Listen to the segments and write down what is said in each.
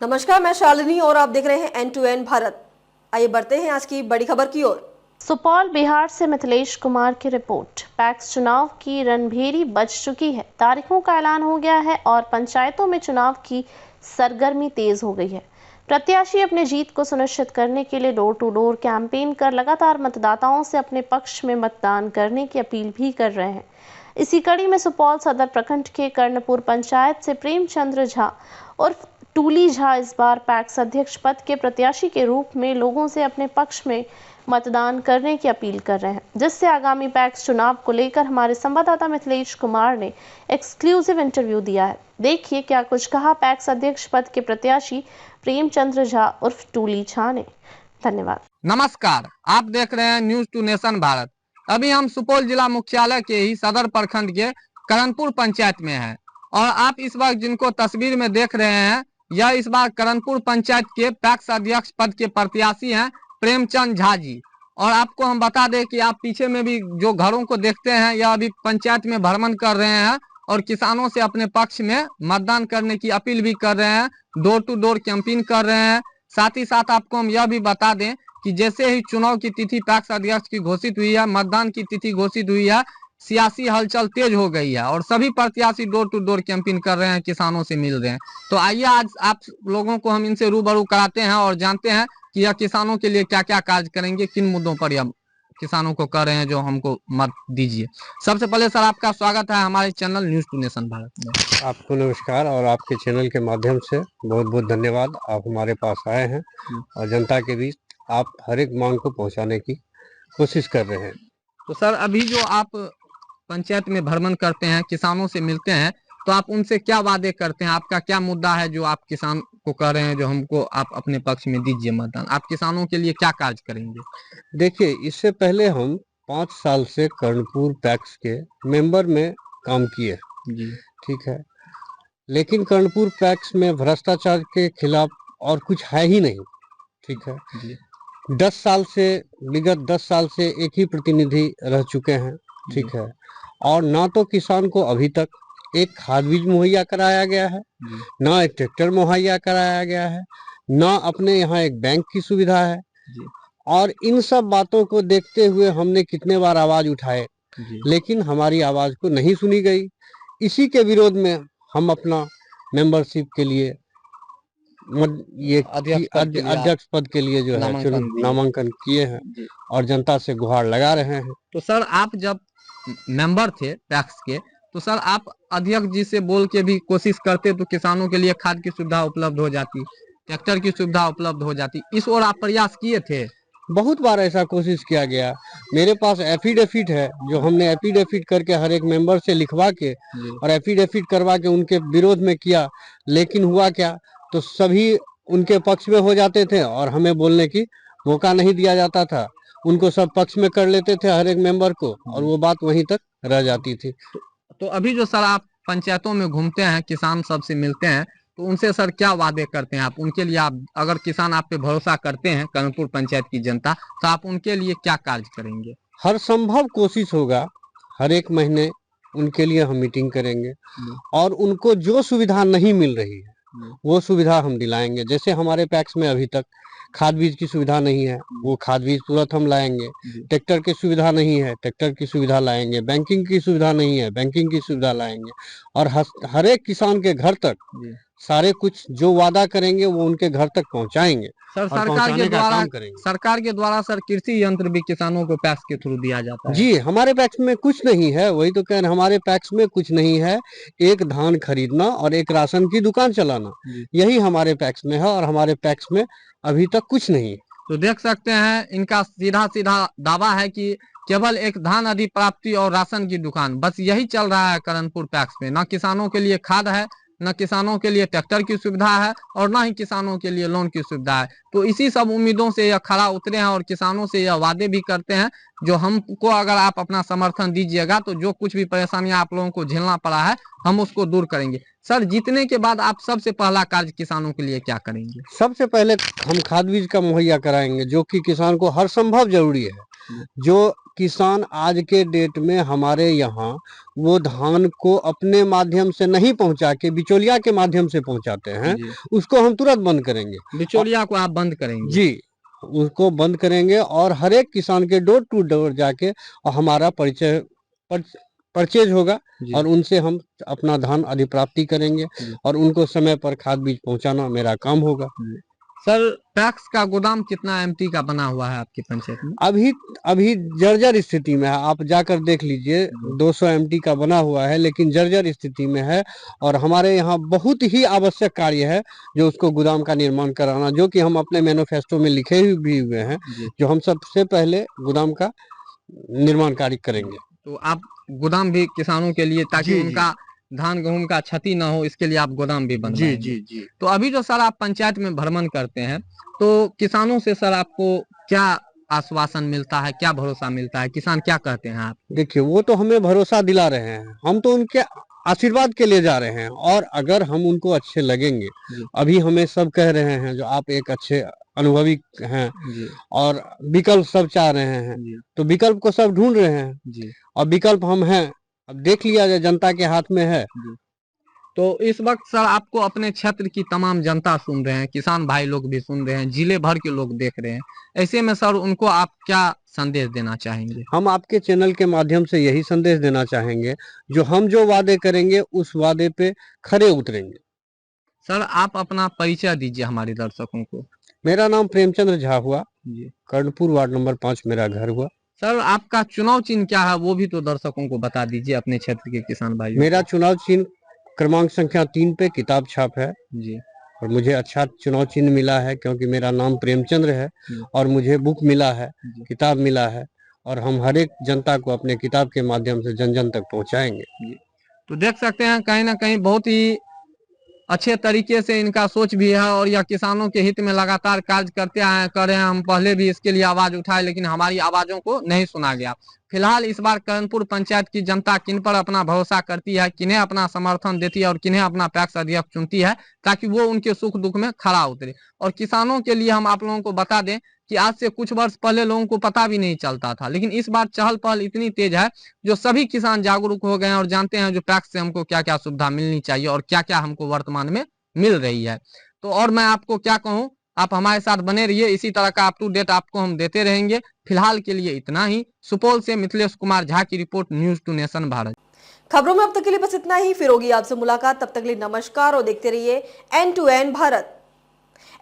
नमस्कार, मैं शालिनी और आप देख रहे हैं N2N भारत। आइए बढ़ते हैं आज की बड़ी खबर की ओर। सुपौल बिहार से मिथिलेश कुमार की रिपोर्ट। पैक्स चुनाव की रणभेरी बज चुकी है, तारीखों का ऐलान हो गया है और पंचायतों में चुनाव की सरगर्मी तेज हो गई है। प्रत्याशी अपने जीत को सुनिश्चित करने के लिए डोर टू डोर कैंपेन कर लगातार मतदाताओं से अपने पक्ष में मतदान करने की अपील भी कर रहे हैं। इसी कड़ी में सुपौल सदर प्रखंड के कर्णपुर पंचायत से प्रेमचंद्र झा उर्फ टूली झा इस बार पैक्स अध्यक्ष पद के प्रत्याशी के रूप में लोगों से अपने पक्ष में मतदान करने की अपील कर रहे हैं, जिससे आगामी पैक्स चुनाव को लेकर हमारे संवाददाता मिथिलेश कुमार ने एक्सक्लूसिव इंटरव्यू दिया है। देखिए क्या कुछ कहा पैक्स अध्यक्ष पद के प्रत्याशी प्रेमचंद्र झा उर्फ टूली झा ने। धन्यवाद। नमस्कार, आप देख रहे हैं न्यूज टू नेशन भारत। अभी हम सुपौल जिला मुख्यालय के ही सदर प्रखंड के कर्णपुर पंचायत में हैं और आप इस बार जिनको तस्वीर में देख रहे हैं, यह इस बार कर्णपुर पंचायत के पैक्स अध्यक्ष पद के प्रत्याशी हैं प्रेमचंद झा जी। और आपको हम बता दें कि आप पीछे में भी जो घरों को देखते हैं, यह अभी पंचायत में भ्रमण कर रहे हैं और किसानों से अपने पक्ष में मतदान करने की अपील भी कर रहे हैं, डोर टू डोर कैंपेन कर रहे हैं। साथ ही साथ आपको हम यह भी बता दें कि जैसे ही चुनाव की तिथि पैक्स अध्यक्ष की घोषित हुई है, मतदान की तिथि घोषित हुई है, सियासी हलचल तेज हो गई है और सभी प्रत्याशी डोर टू डोर कैंपेन कर रहे हैं, किसानों से मिल रहे हैं। तो आइए आज आप लोगों को हम इनसे रूबरू कराते हैं और जानते हैं कि यह किसानों के लिए क्या क्या कार्य करेंगे, किन मुद्दों पर यह किसानों को कर रहे हैं जो हमको मत दीजिए। सबसे पहले सर आपका स्वागत है हमारे channel News to Nation Bharat में। आपको नमस्कार और आपके चैनल के माध्यम से बहुत बहुत धन्यवाद। आप हमारे पास आए हैं और जनता के बीच आप हर एक मांग को पहुंचाने की कोशिश कर रहे हैं। तो सर अभी जो आप पंचायत में भ्रमण करते हैं, किसानों से मिलते हैं, तो आप उनसे क्या वादे करते हैं? आपका क्या मुद्दा है जो आप किसान को कह रहे हैं जो हमको आप अपने पक्ष में दीजिए मतदान? आप किसानों के लिए क्या कार्य करेंगे? देखिए, इससे पहले हम 5 साल से कर्णपुर पैक्स के मेंबर में काम किए जी, ठीक है, लेकिन कर्णपुर पैक्स में भ्रष्टाचार के खिलाफ और कुछ है ही नहीं। ठीक है जी, 10 साल से विगत 10 साल से एक ही प्रतिनिधि रह चुके हैं। ठीक है, और ना तो किसान को अभी तक एक खाद बीज मुहैया कराया गया है, जी, ना एक ट्रैक्टर मुहैया कराया गया है, ना अपने यहाँ एक बैंक की सुविधा है। जी, और इन सब बातों को देखते हुए हमने कितने बार आवाज उठाए, जी, लेकिन हमारी आवाज को नहीं सुनी गई। इसी के विरोध में हम अपना मेंबरशिप के लिए ये अध्यक्ष पद के लिए जो है नामांकन किए हैं जी। और जनता से गुहार लगा रहे हैं। तो सर आप जब मेंबर थे पैक्स के, तो सर आप अध्यक्ष जी से बोल के भी कोशिश करते तो किसानों के लिए खाद की सुविधा उपलब्ध हो जाती, ट्रैक्टर की सुविधा उपलब्ध हो जाती, इस ओर आप प्रयास किए थे? बहुत बार ऐसा कोशिश किया गया। मेरे पास एफिडेविट है जो हमने एफिडेविट करके हर एक मेंबर से लिखवा के और एफिडेविट करवा के उनके विरोध में किया, लेकिन हुआ क्या, तो सभी उनके पक्ष में हो जाते थे और हमें बोलने की मौका नहीं दिया जाता था। उनको सब पक्ष में कर लेते थे हर एक मेंबर को और वो बात वहीं तक रह जाती थी। तो अभी जो सर आप पंचायतों में घूमते हैं, किसान सबसे मिलते हैं, तो उनसे सर क्या वादे करते हैं आप उनके लिए? आप अगर किसान आप पे भरोसा करते हैं, कर्णपुर पंचायत की जनता, तो आप उनके लिए क्या कार्य करेंगे? हर संभव कोशिश होगा, हर एक महीने उनके लिए हम मीटिंग करेंगे और उनको जो सुविधा नहीं मिल रही है वो सुविधा हम दिलाएंगे। जैसे हमारे पैक्स में अभी तक खाद बीज की सुविधा नहीं है, वो खाद बीज तुरंत हम लाएंगे। ट्रैक्टर की सुविधा नहीं है, ट्रैक्टर की सुविधा लाएंगे। बैंकिंग की सुविधा नहीं है, बैंकिंग की सुविधा लाएंगे। और हर एक किसान के घर तक सारे कुछ जो वादा करेंगे वो उनके घर तक पहुंचाएंगे। सर सरकार के द्वारा सर कृषि यंत्र भी किसानों को पैक्स के थ्रू दिया जाता है? जी, हमारे पैक्स में कुछ नहीं है, वही तो कह रहे, हमारे पैक्स में कुछ नहीं है। एक धान खरीदना और एक राशन की दुकान चलाना, यही हमारे पैक्स में है और हमारे पैक्स में अभी तक कुछ नहीं है। तो देख सकते हैं इनका सीधा सीधा दावा है कि केवल एक धान अधिप्राप्ति और राशन की दुकान, बस यही चल रहा है कर्णपुर पैक्स में। न किसानों के लिए खाद है, न किसानों के लिए ट्रैक्टर की सुविधा है और न ही किसानों के लिए लोन की सुविधा है। तो इसी सब उम्मीदों से यह खड़ा उतरे हैं और किसानों से यह वादे भी करते हैं जो हमको अगर आप अपना समर्थन दीजिएगा तो जो कुछ भी परेशानियां आप लोगों को झेलना पड़ा है हम उसको दूर करेंगे। सर जीतने के बाद आप सबसे पहला कार्य किसानों के लिए क्या करेंगे? सबसे पहले हम खाद बीज का मुहैया कराएंगे जो कि किसान को हर संभव जरूरी है। जो किसान आज के डेट में हमारे यहाँ वो धान को अपने माध्यम से नहीं पहुंचा के बिचौलिया के माध्यम से पहुंचाते हैं, जी। उसको हम तुरंत बंद करेंगे। बिचौलिया को आप बंद करेंगे? जी, उसको बंद करेंगे और हर एक किसान के डोर टू डोर जाके और हमारा परचेज होगा जी। और उनसे हम अपना धान अधिप्राप्ति करेंगे और उनको समय पर खाद बीज पहुंचाना मेरा काम होगा। सर, पैक्स का गोदाम कितना एमटी का बना हुआ है आपकी पंचायत में? अभी जर्जर स्थिति में है, आप जाकर देख लीजिए। 200 एमटी का बना हुआ है लेकिन जर्जर स्थिति में है और हमारे यहाँ बहुत ही आवश्यक कार्य है जो उसको गोदाम का निर्माण कराना, जो कि हम अपने मैनिफेस्टो में लिखे भी हुए हैं, जो हम सबसे पहले गोदाम का निर्माण कार्य करेंगे। तो आप गोदाम भी किसानों के लिए, ताकि उनका धान गेहूं का क्षति ना हो, इसके लिए आप गोदाम भी बनवाएंगे? जी। तो अभी जो सर आप पंचायत में भ्रमण करते हैं तो किसानों से सर आपको क्या आश्वासन मिलता है, क्या भरोसा मिलता है, किसान क्या कहते हैं आप? देखिए, वो तो हमें भरोसा दिला रहे हैं, हम तो उनके आशीर्वाद के लिए जा रहे हैं और अगर हम उनको अच्छे लगेंगे, अभी हमें सब कह रहे हैं जो आप एक अच्छे अनुभवी हैं और विकल्प सब चाह रहे हैं, तो विकल्प को सब ढूंढ रहे हैं और विकल्प हम हैं। अब देख लिया जाए, जनता के हाथ में है। तो इस वक्त सर आपको अपने क्षेत्र की तमाम जनता सुन रहे हैं, किसान भाई लोग भी सुन रहे हैं, जिले भर के लोग देख रहे हैं, ऐसे में सर उनको आप क्या संदेश देना चाहेंगे? हम आपके चैनल के माध्यम से यही संदेश देना चाहेंगे, हम जो वादे करेंगे उस वादे पे खरे उतरेंगे। सर, आप अपना परिचय दीजिए हमारे दर्शकों को। मेरा नाम प्रेमचंद्र झा हुआ, कर्णपुर वार्ड नंबर 5 मेरा घर हुआ। सर, आपका चुनाव चिन्ह क्या है वो भी तो दर्शकों को बता दीजिए, अपने क्षेत्र के किसान भाई। मेरा चुनाव चिन्ह क्रमांक संख्या 3 पे किताब छाप है जी, और मुझे अच्छा चुनाव चिन्ह मिला है क्योंकि मेरा नाम प्रेमचंद्र है और मुझे बुक मिला है, किताब मिला है और हम हर एक जनता को अपने किताब के माध्यम से जन जन तक पहुंचाएंगे। तो देख सकते हैं कहीं ना कहीं बहुत ही अच्छे तरीके से इनका सोच भी है और यह किसानों के हित में लगातार कार्य करते आए कर रहे हैं। हम पहले भी इसके लिए आवाज उठाए लेकिन हमारी आवाजों को नहीं सुना गया। फिलहाल इस बार कर्णपुर पंचायत की जनता किन पर अपना भरोसा करती है, किन्हें अपना समर्थन देती है और किन्हें अपना पैक्स अध्यक्ष चुनती है ताकि वो उनके सुख दुख में खड़ा उतरे। और किसानों के लिए हम आप लोगों को बता दें कि आज से कुछ वर्ष पहले लोगों को पता भी नहीं चलता था, लेकिन इस बार चहल पहल इतनी तेज है जो सभी किसान जागरूक हो गए हैं और जानते हैं जो पैक्स से हमको क्या क्या सुविधा मिलनी चाहिए और क्या क्या हमको वर्तमान में मिल रही है। तो और मैं आपको क्या कहूँ, आप हमारे साथ बने रहिए, इसी तरह का अप टू डेट आपको हम देते रहेंगे। फिलहाल के लिए इतना ही। सुपौल से मिथिलेश कुमार झा की रिपोर्ट, न्यूज टू नेशन भारत। खबरों में अब तक के लिए बस इतना ही। फिर होगी आपसे मुलाकात, तब तक के लिए नमस्कार और देखते रहिए N2N भारत।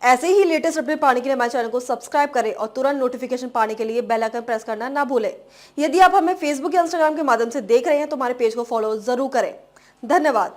ऐसे ही लेटेस्ट अपडेट पाने के लिए हमारे चैनल को सब्सक्राइब करें और तुरंत नोटिफिकेशन पाने के लिए बेल आइकन प्रेस करना ना भूलें। यदि आप हमें फेसबुक या इंस्टाग्राम के माध्यम से देख रहे हैं तो हमारे पेज को फॉलो जरूर करें। धन्यवाद।